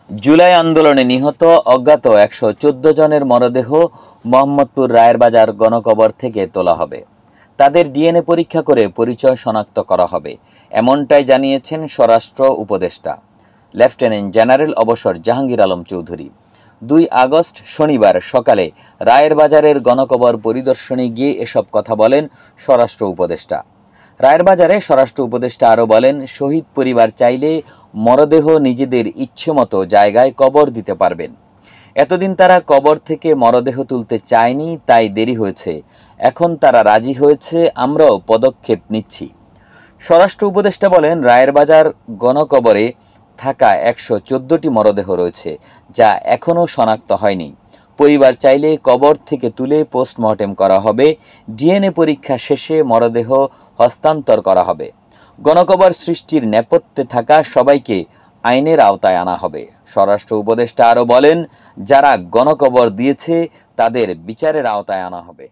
জুলাই আন্দোলনে নিহত অজ্ঞাত ১১৪ জনের মরদেহ মোহাম্মদপুর রায়েরবাজার গণকবর থেকে তোলা হবে। তাদের ডিএনএ পরীক্ষা করে পরিচয় শনাক্ত করা হবে, এমনটাই জানিয়েছেন স্বরাষ্ট্র উপদেষ্টা লেফটেন্যান্ট জেনারেল অবসর জাহাঙ্গীর আলম চৌধুরী। ২ আগস্ট শনিবার সকালে রায়েরবাজারের গণকবর পরিদর্শনে গিয়ে এসব কথা বলেন স্বরাষ্ট্র উপদেষ্টা। রায়েরবাজারে স্বরাষ্ট্র উপদেষ্টা আরও বলেন, শহীদ পরিবার চাইলে মরদেহ নিজেদের ইচ্ছেমতো জায়গায় কবর দিতে পারবেন। এতদিন তারা কবর থেকে মরদেহ তুলতে চায়নি, তাই দেরি হয়েছে। এখন তারা রাজি হয়েছে, আমরাও পদক্ষেপ নিচ্ছি। স্বরাষ্ট্র উপদেষ্টা বলেন, রায়েরবাজার গণকবরে থাকা ১১৪টি মরদেহ রয়েছে, যা এখনও শনাক্ত হয়নি। পরিবার চাইলে কবর থেকে তুলে পোস্টমর্টেম করা হবে। ডিএনএ পরীক্ষা শেষে মরদেহ হস্তান্তর করা হবে। গণকবর সৃষ্টির নেপথ্যে থাকা সবাইকে আইনের আওতায় আনা হবে। স্বরাষ্ট্র উপদেষ্টা আরও বলেন, যারা গণকবর দিয়েছে তাদের বিচারের আওতায় আনা হবে।